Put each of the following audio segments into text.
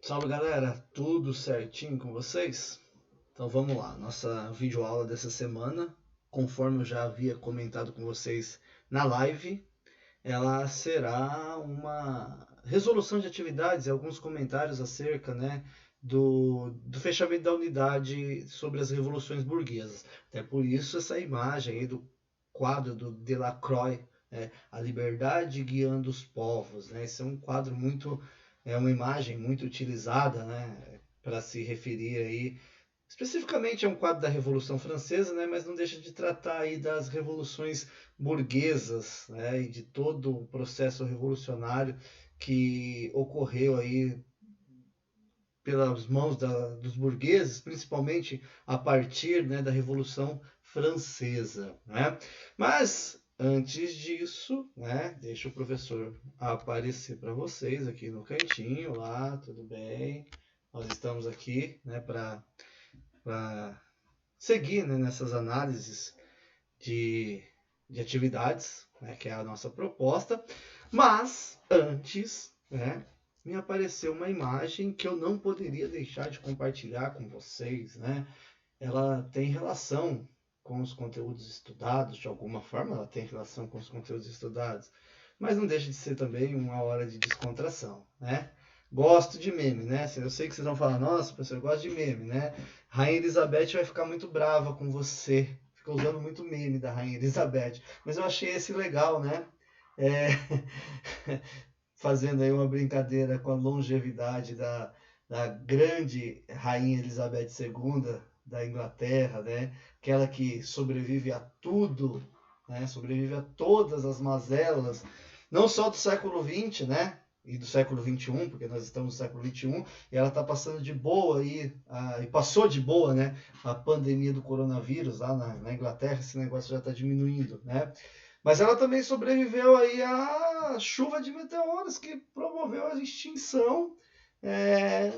Salve galera, tudo certinho com vocês? Então vamos lá, nossa videoaula dessa semana, conforme eu já havia comentado com vocês na live, ela será uma resolução de atividades e alguns comentários acerca, do fechamento da unidade sobre as revoluções burguesas. Até por isso essa imagem aí do quadro do Delacroix, A Liberdade Guiando os Povos, né? Esse é um quadro uma imagem muito utilizada, né, para se referir aí especificamente a um quadro da Revolução Francesa, né, mas não deixa de tratar aí das revoluções burguesas, né, e de todo o processo revolucionário que ocorreu aí pelas mãos dos burgueses, principalmente a partir, né, da Revolução Francesa, né? Mas antes disso, né, deixa o professor aparecer para vocês aqui no cantinho lá, tudo bem? Nós estamos aqui, né, para seguir, né, nessas análises de atividades, né, que é a nossa proposta. Mas antes, né, me apareceu uma imagem que eu não poderia deixar de compartilhar com vocês, né? Ela tem relação com os conteúdos estudados, de alguma forma ela tem relação com os conteúdos estudados, mas não deixa de ser também uma hora de descontração, né? Gosto de meme, né? Eu sei que vocês vão falar, nossa, professor, eu gosto de meme, né? Rainha Elizabeth vai ficar muito brava com você. Fica usando muito meme da Rainha Elizabeth. Mas eu achei esse legal, né? É... Fazendo aí uma brincadeira com a longevidade da grande Rainha Elizabeth II da Inglaterra, né? Aquela que sobrevive a tudo, né? Sobrevive a todas as mazelas, não só do século XX, né? E do século XXI, porque nós estamos no século XXI, e ela está passando de boa aí, e passou de boa, né? A pandemia do coronavírus lá na Inglaterra, esse negócio já está diminuindo, né? Mas ela também sobreviveu aí à chuva de meteoros que promoveu a extinção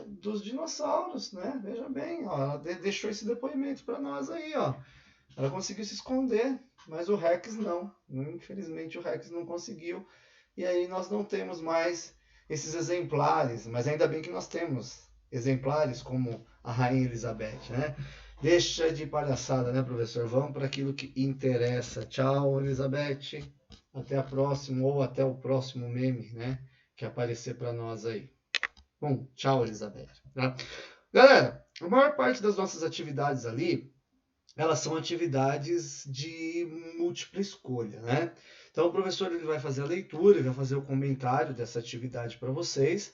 dos dinossauros, né? Veja bem, ó, ela deixou esse depoimento para nós aí, ó. Ela conseguiu se esconder, mas o Rex não. Infelizmente o Rex não conseguiu. E aí nós não temos mais esses exemplares, mas ainda bem que nós temos exemplares como a Rainha Elizabeth, né? Deixa de palhaçada, né, professor? Vamos para aquilo que interessa. Tchau, Elizabeth. Até a próxima ou até o próximo meme, né, que aparecer para nós aí. Bom, tchau, Elizabeth. Tá? Galera, a maior parte das nossas atividades ali, elas são atividades de múltipla escolha, né? Então o professor ele vai fazer a leitura, ele vai fazer o comentário dessa atividade para vocês.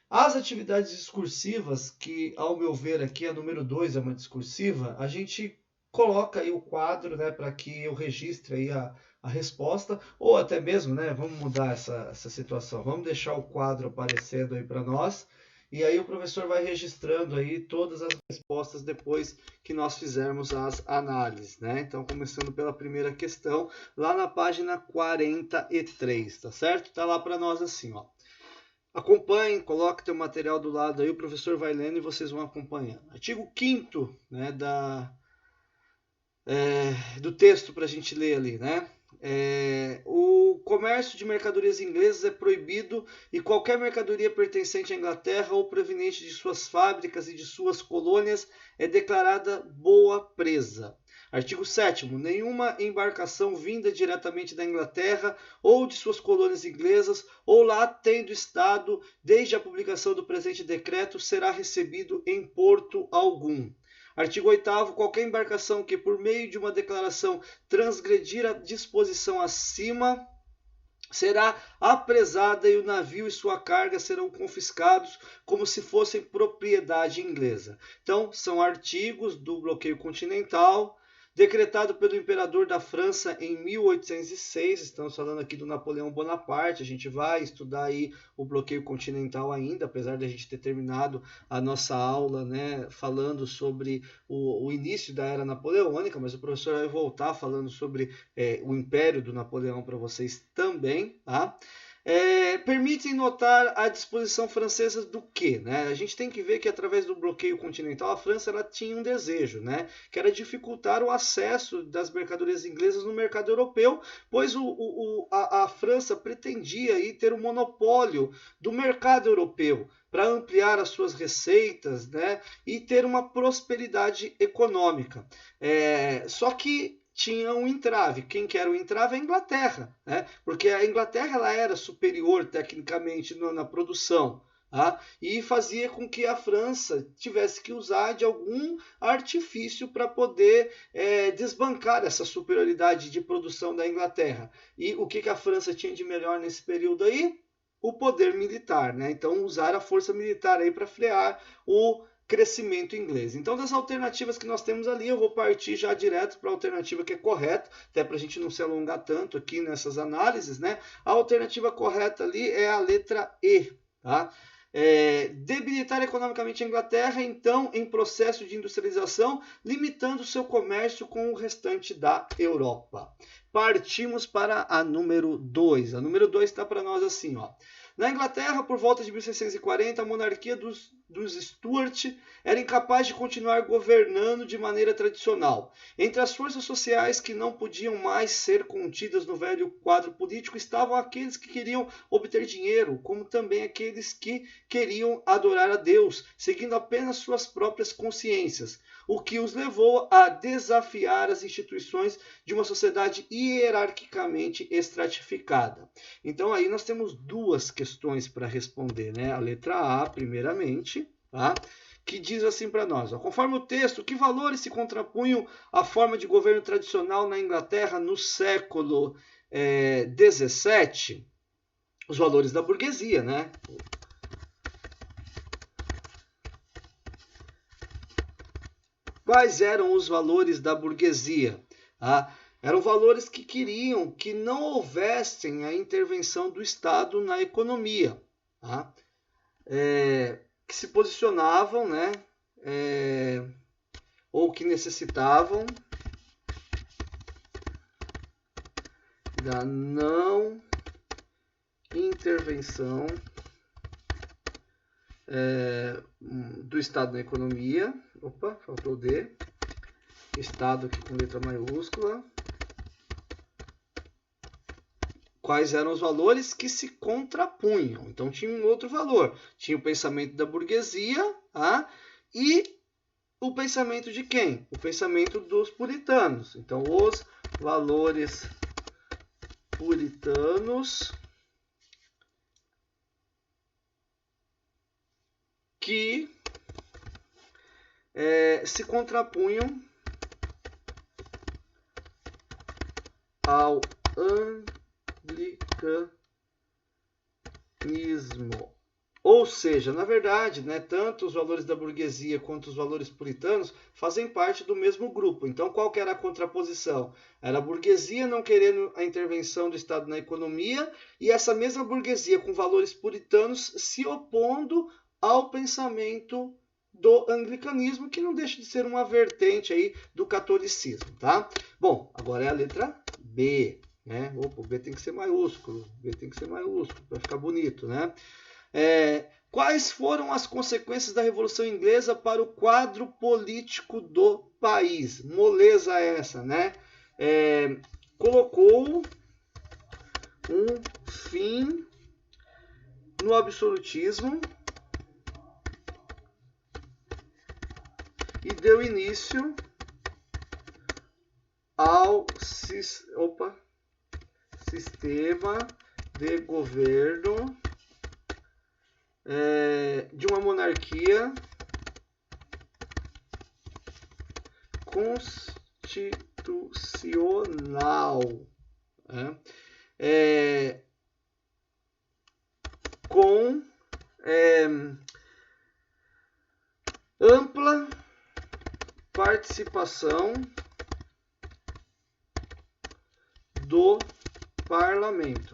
As atividades discursivas, que ao meu ver aqui a número 2 é uma discursiva, a gente coloca aí o quadro, né, para que eu registre aí a resposta, ou até mesmo, né, vamos mudar essa situação, vamos deixar o quadro aparecendo aí para nós, e aí o professor vai registrando aí todas as respostas depois que nós fizermos as análises, né? Então, começando pela primeira questão, lá na página 43, tá certo? Tá lá para nós assim, ó. Acompanhe, coloque teu material do lado aí, o professor vai lendo e vocês vão acompanhando. Artigo 5º, né, do texto para a gente ler ali, né? O comércio de mercadorias inglesas é proibido e qualquer mercadoria pertencente à Inglaterra ou proveniente de suas fábricas e de suas colônias é declarada boa presa. Artigo 7º. Nenhuma embarcação vinda diretamente da Inglaterra ou de suas colônias inglesas ou lá tendo estado desde a publicação do presente decreto será recebido em porto algum. Artigo 8º. Qualquer embarcação que, por meio de uma declaração, transgredir a disposição acima, será apresada e o navio e sua carga serão confiscados como se fossem propriedade inglesa. Então, são artigos do bloqueio continental, decretado pelo imperador da França em 1806, estamos falando aqui do Napoleão Bonaparte, a gente vai estudar aí o bloqueio continental ainda, apesar de a gente ter terminado a nossa aula, né, falando sobre o início da era napoleônica, mas o professor vai voltar falando sobre o Império do Napoleão para vocês também, tá? permitem notar a disposição francesa do quê? Né? A gente tem que ver que através do bloqueio continental a França ela tinha um desejo, né? Que era dificultar o acesso das mercadorias inglesas no mercado europeu, pois a França pretendia aí ter o monopólio do mercado europeu para ampliar as suas receitas, né? E ter uma prosperidade econômica. Só que tinha um entrave. Quem que era o entrave? A Inglaterra, né? Porque a Inglaterra ela era superior tecnicamente na produção, tá? E fazia com que a França tivesse que usar de algum artifício para poder desbancar essa superioridade de produção da Inglaterra. E o que a França tinha de melhor nesse período aí? O poder militar, né? Então usar a força militar aí para frear o crescimento inglês. Então, das alternativas que nós temos ali, eu vou partir já direto para a alternativa que é correta, até para a gente não se alongar tanto aqui nessas análises, né? A alternativa correta ali é a letra E, tá? Debilitar economicamente a Inglaterra, então, em processo de industrialização, limitando seu comércio com o restante da Europa. Partimos para a número 2. A número 2 está para nós assim, ó. Na Inglaterra, por volta de 1640, a monarquia dos Stuart era incapaz de continuar governando de maneira tradicional. Entre as forças sociais que não podiam mais ser contidas no velho quadro político estavam aqueles que queriam obter dinheiro, como também aqueles que queriam adorar a Deus, seguindo apenas suas próprias consciências, o que os levou a desafiar as instituições de uma sociedade hierarquicamente estratificada. Então aí nós temos duas questões para responder, né? A letra A, primeiramente, tá? Que diz assim para nós, ó, conforme o texto, que valores se contrapunham à forma de governo tradicional na Inglaterra no século XVII? Os valores da burguesia, né? Quais eram os valores da burguesia? Eram valores que queriam que não houvesse a intervenção do Estado na economia, que se posicionavam, né, ou que necessitavam da não intervenção do Estado na economia. Opa, faltou o D. Estado aqui com letra maiúscula. Quais eram os valores que se contrapunham? Então tinha um outro valor. Tinha o pensamento da burguesia e o pensamento de quem? O pensamento dos puritanos. Então os valores puritanos que se contrapunham ao anglicanismo. Ou seja, na verdade, né, tanto os valores da burguesia quanto os valores puritanos fazem parte do mesmo grupo. Então, qual que era a contraposição? Era a burguesia não querendo a intervenção do Estado na economia e essa mesma burguesia com valores puritanos se opondo ao pensamento do anglicanismo, que não deixa de ser uma vertente aí do catolicismo, tá? Bom, agora é a letra B, né? Opa, o B tem que ser maiúsculo, para ficar bonito, né? Quais foram as consequências da Revolução Inglesa para o quadro político do país? Moleza essa, né? Colocou um fim no absolutismo e deu início ao sistema de governo de uma monarquia constitucional, com ampla participação do parlamento.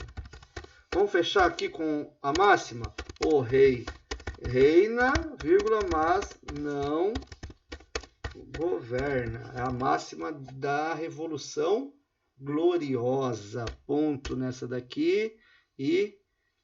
Vamos fechar aqui com a máxima? O rei reina, vírgula, mas não governa. É a máxima da Revolução Gloriosa. Ponto nessa daqui e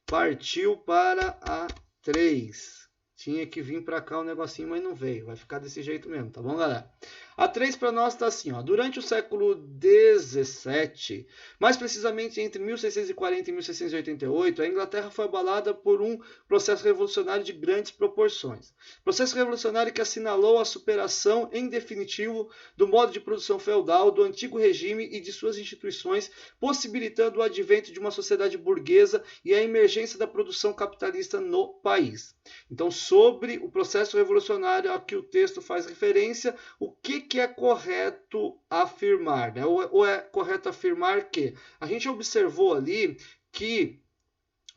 partiu para a 3. Tinha que vir para cá um negocinho, mas não veio. Vai ficar desse jeito mesmo, tá bom, galera? A 3 para nós está assim, ó. Durante o século XVII, mais precisamente entre 1640 e 1688, a Inglaterra foi abalada por um processo revolucionário de grandes proporções. Processo revolucionário que assinalou a superação, em definitivo, do modo de produção feudal, do antigo regime e de suas instituições, possibilitando o advento de uma sociedade burguesa e a emergência da produção capitalista no país. Então, sobre o processo revolucionário a que o texto faz referência, o que é correto afirmar? Né? Ou é correto afirmar que a gente observou ali que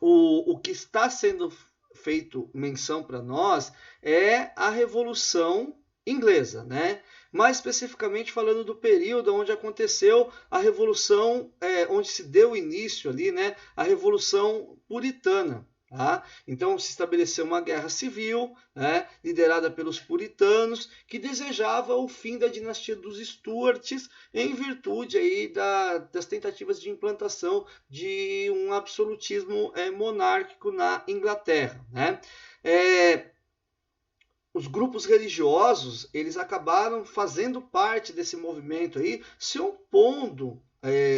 o que está sendo feito menção para nós é a Revolução Inglesa, né? Mais especificamente falando do período onde aconteceu a Revolução, onde se deu início ali, né? A Revolução Puritana. Tá? Então se estabeleceu uma guerra civil, né, liderada pelos puritanos, que desejava o fim da dinastia dos Stuarts em virtude aí das tentativas de implantação de um absolutismo monárquico na Inglaterra. Né? Os grupos religiosos eles acabaram fazendo parte desse movimento aí, se opondo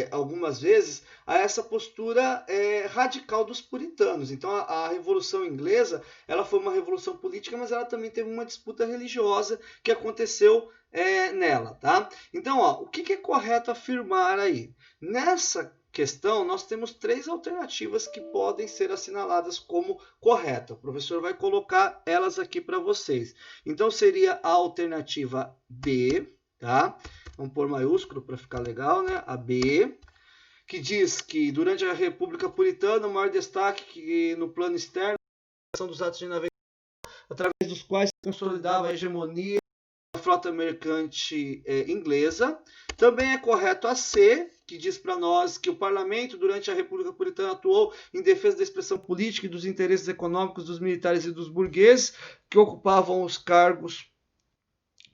algumas vezes a essa postura radical dos puritanos. Então a Revolução Inglesa ela foi uma revolução política, mas ela também teve uma disputa religiosa que aconteceu nela. Tá? Então o que é correto afirmar aí? Nessa questão, nós temos 3 alternativas que podem ser assinaladas como correta. O professor vai colocar elas aqui para vocês. Então seria a alternativa B, tá? Vamos pôr maiúsculo para ficar legal, né? A B, que diz que durante a República Puritana, o maior destaque que no plano externo são dos atos de navegação, através dos quais se consolidava a hegemonia da frota mercante inglesa. Também é correto a C, que diz para nós que o parlamento, durante a República Puritana, atuou em defesa da expressão política e dos interesses econômicos dos militares e dos burgueses que ocupavam os cargos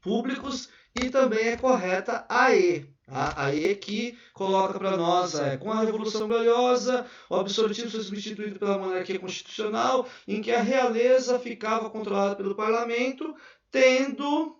públicos. E também é correta a E. A E que coloca para nós, com a Revolução Gloriosa, o absolutismo foi substituído pela monarquia constitucional, em que a realeza ficava controlada pelo parlamento, tendo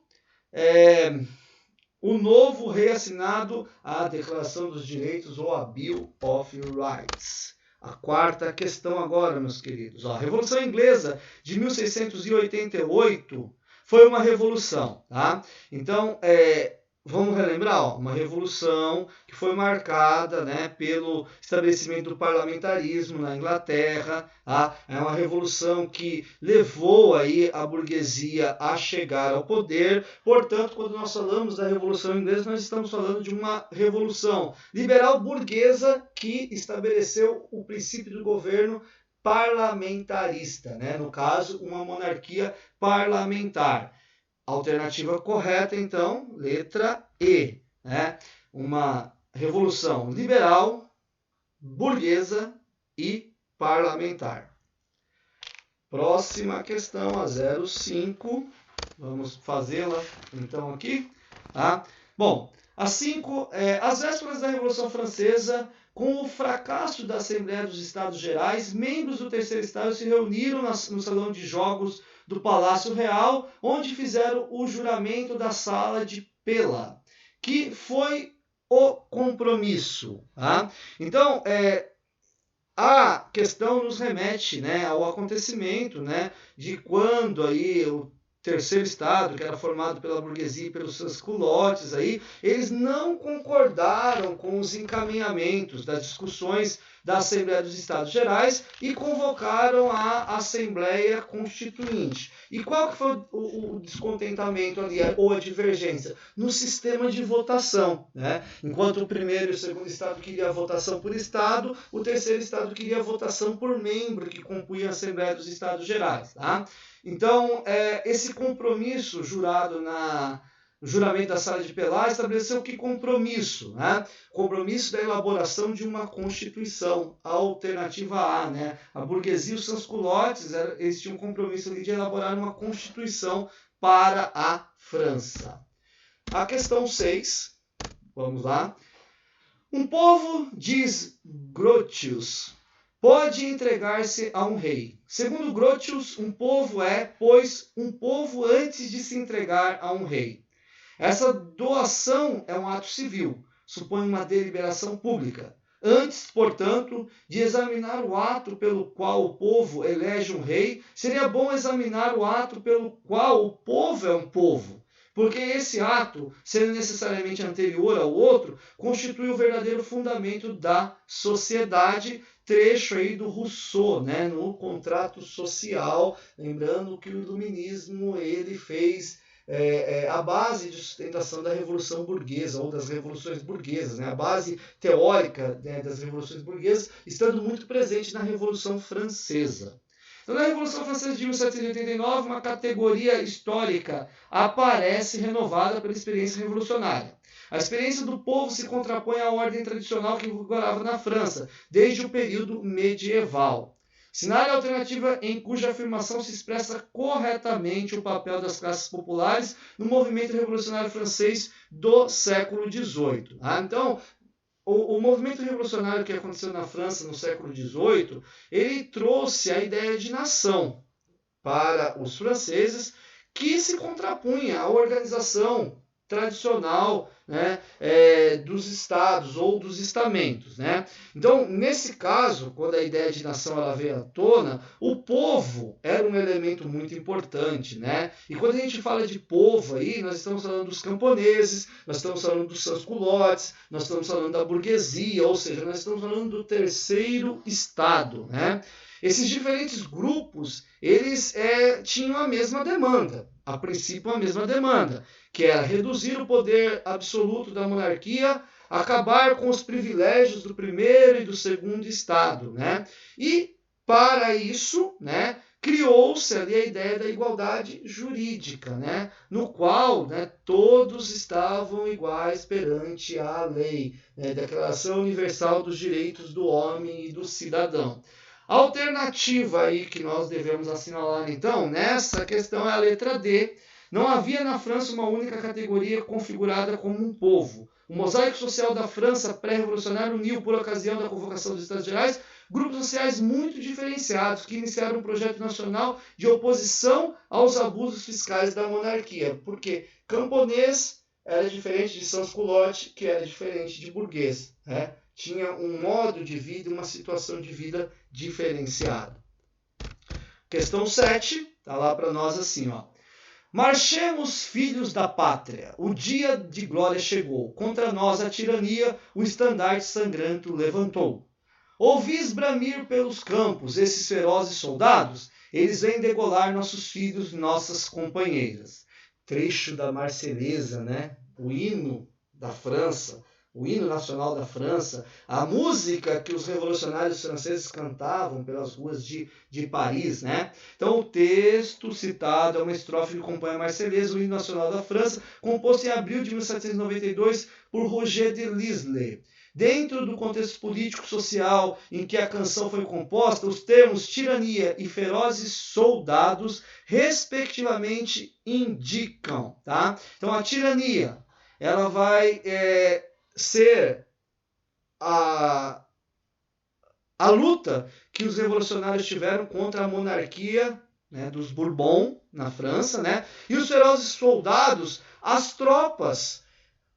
o novo rei assinado a Declaração dos Direitos, ou a Bill of Rights. A quarta questão agora, meus queridos. A Revolução Inglesa de 1688 foi uma revolução, tá? Então, vamos relembrar, uma revolução que foi marcada, né, pelo estabelecimento do parlamentarismo na Inglaterra, tá? É uma revolução que levou aí a burguesia a chegar ao poder. Portanto, quando nós falamos da Revolução Inglesa, nós estamos falando de uma revolução liberal burguesa que estabeleceu o princípio do governo parlamentarista, né? No caso, uma monarquia parlamentar. Alternativa correta, então, letra E, né? Uma revolução liberal, burguesa e parlamentar. Próxima questão, a 05. Vamos fazê-la, então, aqui. Tá? Bom, a 5, às vésperas da Revolução Francesa, com o fracasso da Assembleia dos Estados Gerais, membros do Terceiro Estado se reuniram no Salão de Jogos do Palácio Real, onde fizeram o juramento da Sala de Pela, que foi o compromisso. Tá? Então, a questão nos remete, né, ao acontecimento, né, de quando aí o Terceiro Estado, que era formado pela burguesia e pelos seus culotes, aí, eles não concordaram com os encaminhamentos das discussões da Assembleia dos Estados Gerais e convocaram a Assembleia Constituinte. E qual que foi o descontentamento ali, ou a divergência? No sistema de votação. Né? Enquanto o primeiro e o segundo Estado queriam a votação por Estado, o terceiro Estado queria a votação por membro que compunha a Assembleia dos Estados Gerais. Tá? Então, esse compromisso jurado no juramento da Sala de Pela estabeleceu que compromisso? Né? Compromisso da elaboração de uma Constituição, a alternativa A. Né? A burguesia e os seus culotes, eles tinham um compromisso ali de elaborar uma Constituição para a França. A questão 6, vamos lá. Um povo, diz Grotius, pode entregar-se a um rei. Segundo Grotius, um povo é, pois, um povo antes de se entregar a um rei. Essa doação é um ato civil, supõe uma deliberação pública. Antes, portanto, de examinar o ato pelo qual o povo elege um rei, seria bom examinar o ato pelo qual o povo é um povo. Porque esse ato, sendo necessariamente anterior ao outro, constitui o verdadeiro fundamento da sociedade, trecho aí do Rousseau, né, no Contrato Social, lembrando que o iluminismo ele fez a base de sustentação da Revolução Burguesa, ou das revoluções burguesas, né? A base teórica, né, das revoluções burguesas, estando muito presente na Revolução Francesa. Então, na Revolução Francesa de 1789, uma categoria histórica aparece renovada pela experiência revolucionária. A experiência do povo se contrapõe à ordem tradicional que vigorava na França, desde o período medieval. Cenário alternativa em cuja afirmação se expressa corretamente o papel das classes populares no movimento revolucionário francês do século XVIII. Então, o movimento revolucionário que aconteceu na França no século XVIII, ele trouxe a ideia de nação para os franceses, que se contrapunha à organização tradicional, né, dos estados ou dos estamentos, né? Então, nesse caso, quando a ideia de nação ela veio à tona, o povo era um elemento muito importante, né? E quando a gente fala de povo aí, nós estamos falando dos camponeses, nós estamos falando dos sans-culottes, nós estamos falando da burguesia, ou seja, nós estamos falando do terceiro estado, né? Esses diferentes grupos, eles tinham a mesma demanda, a princípio a mesma demanda, que era reduzir o poder absoluto da monarquia, acabar com os privilégios do primeiro e do segundo estado, né? E para isso, né, criou-se ali a ideia da igualdade jurídica, né, no qual, né, todos estavam iguais perante a lei, né, Declaração Universal dos Direitos do Homem e do Cidadão. A alternativa aí que nós devemos assinalar, então, nessa questão é a letra D. Não havia na França uma única categoria configurada como um povo. O mosaico social da França pré-revolucionária uniu, por ocasião da convocação dos Estados Gerais, grupos sociais muito diferenciados que iniciaram um projeto nacional de oposição aos abusos fiscais da monarquia. Porque camponês era diferente de sans-culotte, que era diferente de burguês, né? Tinha um modo de vida e uma situação de vida diferenciada. Questão 7, está lá para nós assim, ó. Marchemos, filhos da pátria, o dia de glória chegou, contra nós a tirania, o estandarte sangrento levantou. Ouvis bramir pelos campos esses ferozes soldados, eles vêm degolar nossos filhos, nossas companheiras. Trecho da Marselhesa, né? O hino da França, o hino nacional da França, a música que os revolucionários franceses cantavam pelas ruas de Paris, né? Então, o texto citado é uma estrofe que compõe a Marselhesa, o hino nacional da França, composto em abril de 1792 por Roger de Lisle. Dentro do contexto político-social em que a canção foi composta, os termos tirania e ferozes soldados, respectivamente, indicam, tá? Então, a tirania, ela vai ser a luta que os revolucionários tiveram contra a monarquia, né, dos Bourbon na França, né, e os ferozes soldados, as tropas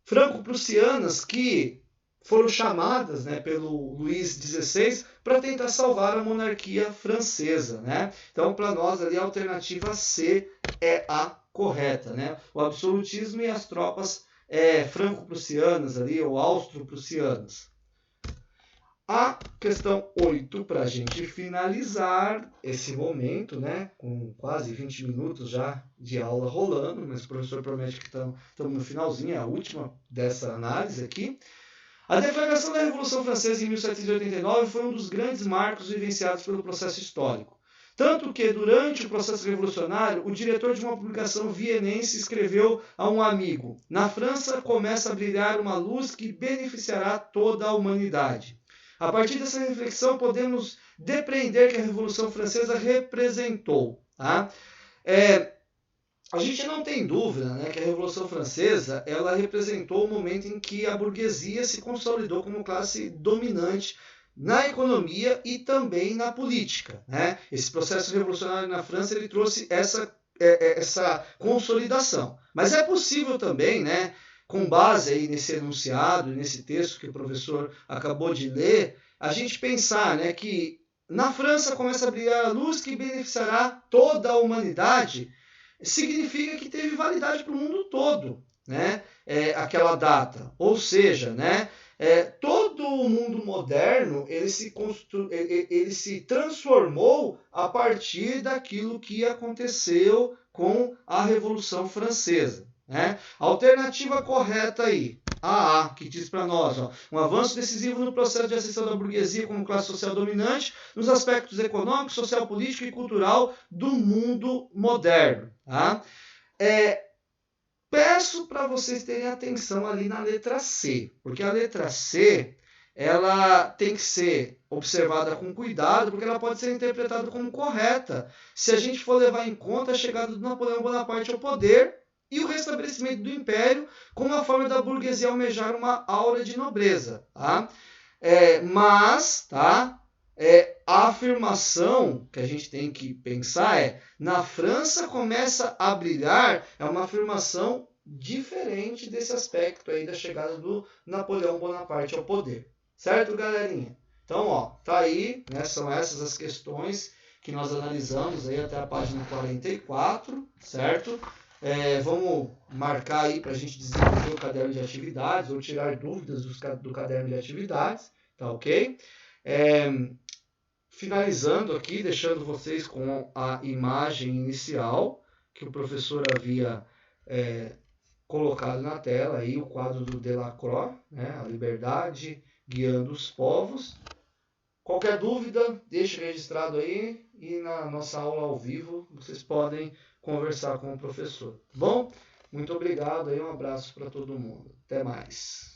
franco-prussianas que foram chamadas, né, pelo Luís XVI para tentar salvar a monarquia francesa, né? Então, para nós ali a alternativa C é a correta, né? O absolutismo e as tropas franco-prussianas ali, ou austro-prussianas. A questão 8, para a gente finalizar esse momento, né, com quase 20 minutos já de aula rolando, mas o professor promete que estamos no finalzinho, é a última dessa análise aqui. A deflagração da Revolução Francesa em 1789 foi um dos grandes marcos vivenciados pelo processo histórico. Tanto que, durante o processo revolucionário, o diretor de uma publicação vienense escreveu a um amigo: na França começa a brilhar uma luz que beneficiará toda a humanidade. A partir dessa reflexão, podemos depreender que a Revolução Francesa representou. Tá? A gente não tem dúvida, né, que a Revolução Francesa ela representou o momento em que a burguesia se consolidou como classe dominante na economia e também na política, né? Esse processo revolucionário na França ele trouxe essa consolidação. Mas é possível também, né, com base aí nesse enunciado, nesse texto que o professor acabou de ler, a gente pensar, né, que na França começa a brilhar a luz que beneficiará toda a humanidade, significa que teve validade para o mundo todo, né? Aquela data. Ou seja, né, todo o mundo moderno ele se transformou a partir daquilo que aconteceu com a Revolução Francesa. Né? A alternativa correta aí, a que diz para nós, ó, um avanço decisivo no processo de ascensão da burguesia como classe social dominante nos aspectos econômico, social, político e cultural do mundo moderno. Tá? Peço para vocês terem atenção ali na letra C, porque a letra C ela tem que ser observada com cuidado, porque ela pode ser interpretada como correta, se a gente for levar em conta a chegada do Napoleão Bonaparte ao poder e o restabelecimento do Império como uma forma da burguesia almejar uma aura de nobreza. Tá? Mas a afirmação que a gente tem que pensar na França começa a brilhar, é uma afirmação diferente desse aspecto aí da chegada do Napoleão Bonaparte ao poder. Certo, galerinha? Então, ó, tá aí, né, são essas as questões que nós analisamos aí até a página 44, certo? Vamos marcar aí para a gente desenvolver o caderno de atividades ou tirar dúvidas do caderno de atividades, tá ok? Finalizando aqui, deixando vocês com a imagem inicial que o professor havia colocado na tela, aí o quadro do Delacroix, né, a liberdade guiando os povos. Qualquer dúvida, deixe registrado aí e na nossa aula ao vivo vocês podem conversar com o professor. Bom, muito obrigado aí, um abraço para todo mundo. Até mais.